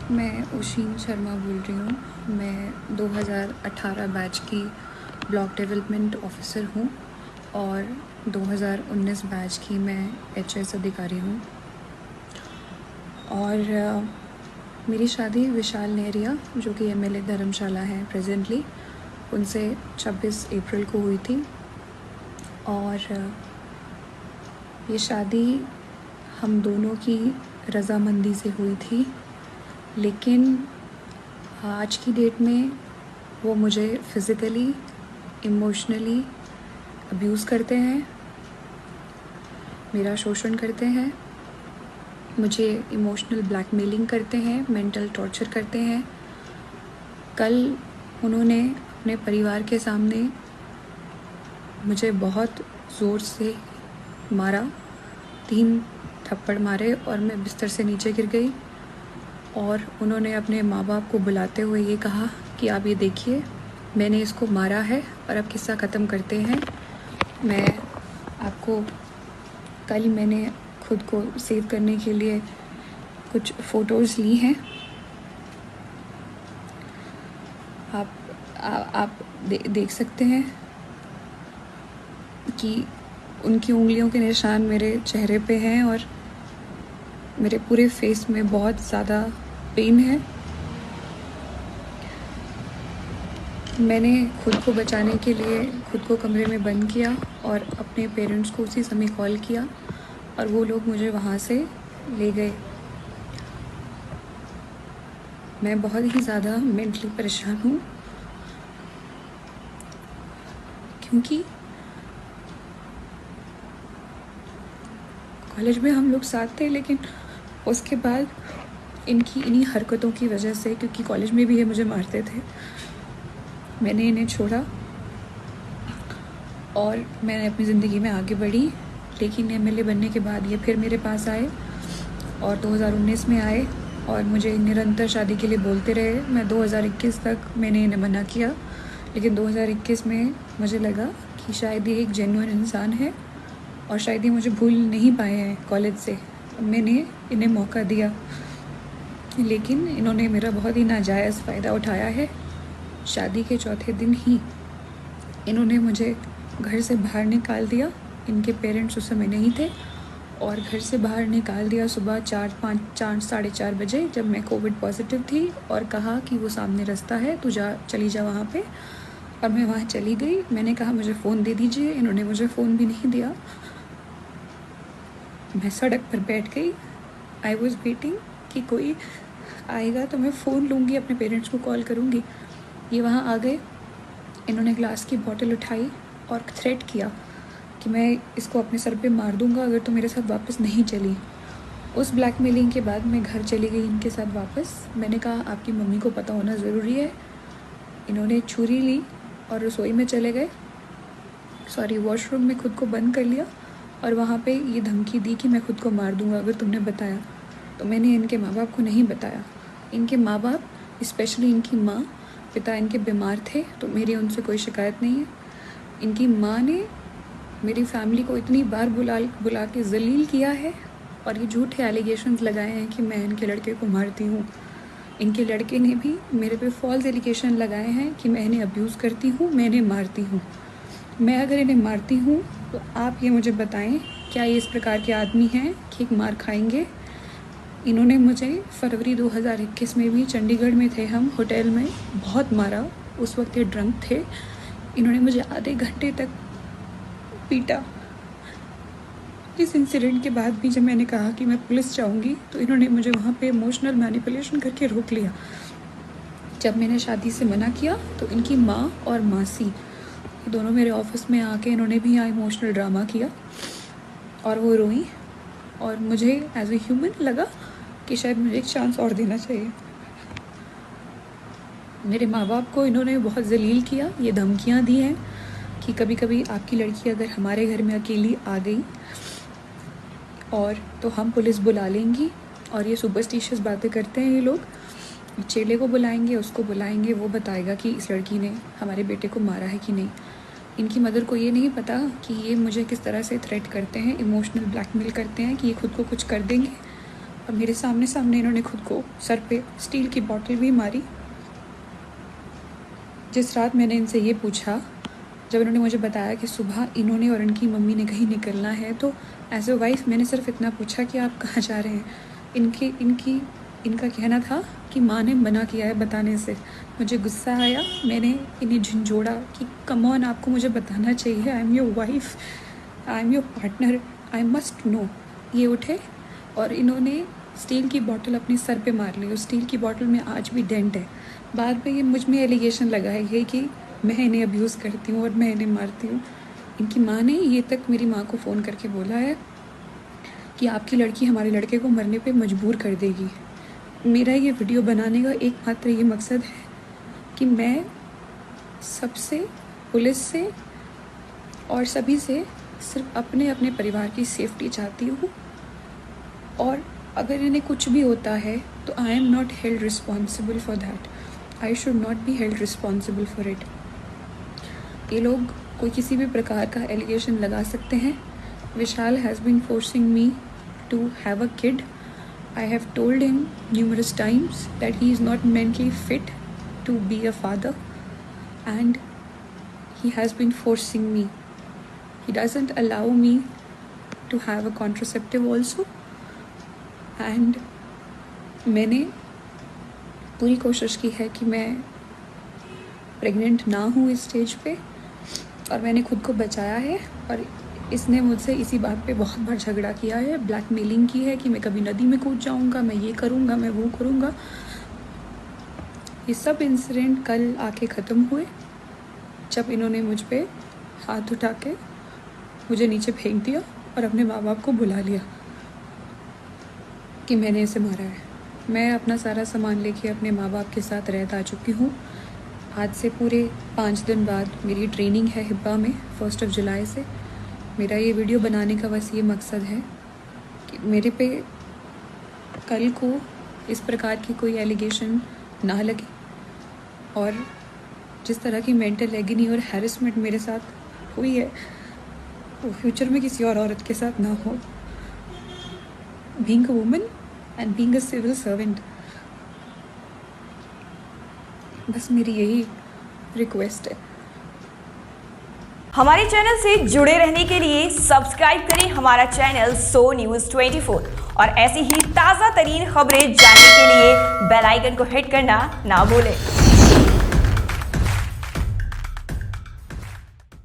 मैं ओशिन शर्मा बोल रही हूँ। मैं 2018 बैच की ब्लॉक डेवलपमेंट ऑफिसर हूँ और 2019 बैच की मैं एचएस अधिकारी हूँ। और मेरी शादी विशाल नेहरिया, जो कि एमएलए धर्मशाला हैं प्रेजेंटली, उनसे 26 अप्रैल को हुई थी। और ये शादी हम दोनों की रज़ामंदी से हुई थी, लेकिन आज की डेट में वो मुझे फ़िज़िकली, इमोशनली अब्यूज़ करते हैं, मेरा शोषण करते हैं, मुझे इमोशनल ब्लैकमेलिंग करते हैं, मेंटल टॉर्चर करते हैं। कल उन्होंने अपने परिवार के सामने मुझे बहुत ज़ोर से मारा, 3 थप्पड़ मारे और मैं बिस्तर से नीचे गिर गई। और उन्होंने अपने माँ बाप को बुलाते हुए ये कहा कि आप ये देखिए, मैंने इसको मारा है और अब किस्सा ख़त्म करते हैं। मैं आपको कल मैंने खुद को सेव करने के लिए कुछ फ़ोटोज़ ली हैं। आप देख सकते हैं कि उनकी उंगलियों के निशान मेरे चेहरे पे हैं और मेरे पूरे फेस में बहुत ज़्यादा पेन है। मैंने खुद को बचाने के लिए खुद को कमरे में बंद किया और अपने पेरेंट्स को उसी समय कॉल किया और वो लोग मुझे वहाँ से ले गए। मैं बहुत ही ज़्यादा मेंटली परेशान हूँ, क्योंकि कॉलेज में हम लोग साथ थे, लेकिन उसके बाद इनकी इन्हीं हरकतों की वजह से, क्योंकि कॉलेज में भी ये मुझे मारते थे, मैंने इन्हें छोड़ा और मैंने अपनी ज़िंदगी में आगे बढ़ी। लेकिन एमएलए बनने के बाद ये फिर मेरे पास आए और 2019 में आए और मुझे निरंतर शादी के लिए बोलते रहे। मैं 2021 तक मैंने इन्हें मना किया, लेकिन 2021 में मुझे लगा कि शायद ये एक जेन्युइन इंसान है और शायद ये मुझे भूल नहीं पाए हैं कॉलेज से। मैंने इन्हें मौका दिया, लेकिन इन्होंने मेरा बहुत ही नाजायज़ फ़ायदा उठाया है। शादी के चौथे दिन ही इन्होंने मुझे घर से बाहर निकाल दिया। इनके पेरेंट्स उस समय नहीं थे और घर से बाहर निकाल दिया सुबह 4 साढ़े 4 बजे, जब मैं कोविड पॉजिटिव थी, और कहा कि वो सामने रास्ता है, तू चली जा वहाँ पे। और मैं वहाँ चली गई। मैंने कहा मुझे फ़ोन दे दीजिए, इन्होंने मुझे फ़ोन भी नहीं दिया। मैं सड़क पर बैठ गई। आई वॉज़ वेटिंग कि कोई आएगा तो मैं फ़ोन लूँगी, अपने पेरेंट्स को कॉल करूँगी। ये वहाँ आ गए। इन्होंने ग्लास की बॉटल उठाई और थ्रेट किया कि मैं इसको अपने सर पे मार दूँगा अगर तो मेरे साथ वापस नहीं चली। उस ब्लैकमेलिंग के बाद मैं घर चली गई इनके साथ वापस। मैंने कहा आपकी मम्मी को पता होना ज़रूरी है। इन्होंने छुरी ली और रसोई में चले गए, वॉशरूम में खुद को बंद कर लिया और वहाँ पे ये धमकी दी कि मैं खुद को मार दूँगा अगर तुमने बताया। तो मैंने इनके माँ बाप को नहीं बताया। इनके माँ बाप, स्पेशली इनकी माँ, पिता इनके बीमार थे, तो मेरी उनसे कोई शिकायत नहीं है। इनकी माँ ने मेरी फैमिली को इतनी बार बुला के ज़लील किया है और ये झूठे एलिगेशंस लगाए हैं कि मैं इनके लड़के को मारती हूँ। इनके लड़के ने भी मेरे पे फॉल्स एलिगेशन लगाए हैं कि मैं इन्हें अब्यूज़ करती हूँ, मैं इन्हें मारती हूँ। मैं अगर इन्हें मारती हूँ तो आप ये मुझे बताएं, क्या ये इस प्रकार के आदमी हैं कि एक मार खाएंगे? इन्होंने मुझे फरवरी 2021 में भी, चंडीगढ़ में थे हम होटल में, बहुत मारा। उस वक्त ये ड्रंक थे। इन्होंने मुझे आधे घंटे तक पीटा। इस इंसिडेंट के बाद भी जब मैंने कहा कि मैं पुलिस जाऊंगी, तो इन्होंने मुझे वहाँ पे इमोशनल मैनिपुलेशन करके रोक लिया। जब मैंने शादी से मना किया तो इनकी माँ और मासी दोनों मेरे ऑफिस में आके इन्होंने भी यहाँ इमोशनल ड्रामा किया और वो रोई। और मुझे एज ए ह्यूमन लगा कि शायद मुझे एक चांस और देना चाहिए। मेरे माँ बाप को इन्होंने बहुत जलील किया। ये धमकियाँ दी हैं कि कभी कभी आपकी लड़की अगर हमारे घर में अकेली आ गई और तो हम पुलिस बुला लेंगी। और ये सुपरस्टिशियस बातें करते हैं ये लोग। चेले को बुलाएंगे, उसको बुलाएंगे, वो बताएगा कि इस लड़की ने हमारे बेटे को मारा है कि नहीं। इनकी मदर को ये नहीं पता कि ये मुझे किस तरह से थ्रेट करते हैं, इमोशनल ब्लैकमेल करते हैं कि ये खुद को कुछ कर देंगे और मेरे सामने सामने इन्होंने खुद को सर पे स्टील की बॉटल भी मारी। जिस रात मैंने इनसे ये पूछा, जब इन्होंने मुझे बताया कि सुबह इन्होंने और इनकी मम्मी ने कहीं निकलना है, तो एज अ वाइफ मैंने सिर्फ इतना पूछा कि आप कहाँ जा रहे हैं। इनका कहना था कि माँ ने मना किया है बताने से। मुझे गुस्सा आया, मैंने इन्हें झंझोड़ा कि कम ऑन, आपको मुझे बताना चाहिए, I am your wife, I am your partner, I must know. ये उठे और इन्होंने स्टील की बोतल अपने सर पे मार ली। उस स्टील की बोतल में आज भी डेंट है। बाद में ये मुझ में एलिगेशन लगाई है कि मैं इन्हें अब्यूज़ करती हूँ और मैं इन्हें मारती हूँ। इनकी माँ ने ये तक मेरी माँ को फ़ोन करके बोला है कि आपकी लड़की हमारे लड़के को मरने पे मजबूर कर देगी। मेरा ये वीडियो बनाने का एकमात्र ये मकसद है कि मैं सबसे, पुलिस से और सभी से सिर्फ अपने अपने परिवार की सेफ्टी चाहती हूँ। और अगर इन्हें कुछ भी होता है तो I am not held responsible for that, I should not be held responsible for it. ये लोग कोई किसी भी प्रकार का एलिगेशन लगा सकते हैं। Vishal has been forcing me to have a kid. I have told him numerous times that he is not mentally fit to be a father, and he has been forcing me. He doesn't allow me to have a contraceptive also, and मैंने पूरी कोशिश की है कि मैं pregnant ना हूँ इस स्टेज पे, और मैंने खुद को बचाया है। और इसने मुझसे इसी बात पे बहुत बार झगड़ा किया है, ब्लैकमेलिंग की है कि मैं कभी नदी में कूद जाऊंगा, मैं ये करूंगा, मैं वो करूंगा। ये सब इंसिडेंट कल आके ख़त्म हुए जब इन्होंने मुझ पे हाथ उठा के मुझे नीचे फेंक दिया और अपने माँ बाप को बुला लिया कि मैंने इसे मारा है। मैं अपना सारा सामान लेके अपने माँ बाप के साथ रहत आ चुकी हूँ। आज से पूरे 5 दिन बाद मेरी ट्रेनिंग है हिब्बा में 1 जुलाई से। मेरा ये वीडियो बनाने का बस ये मकसद है कि मेरे पे कल को इस प्रकार की कोई एलिगेशन ना लगे, और जिस तरह की मेंटल एगनी और हैरेसमेंट मेरे साथ हुई है वो फ्यूचर में किसी और औरत के साथ ना हो। Being a woman and being a civil servant, बस मेरी यही रिक्वेस्ट है। हमारे चैनल से जुड़े रहने के लिए सब्सक्राइब करें हमारा चैनल सो न्यूज़ 24 और ऐसी ही ताज़ा तरीन खबरें जानने के लिए बेल आइकन को हिट करना ना भूलें।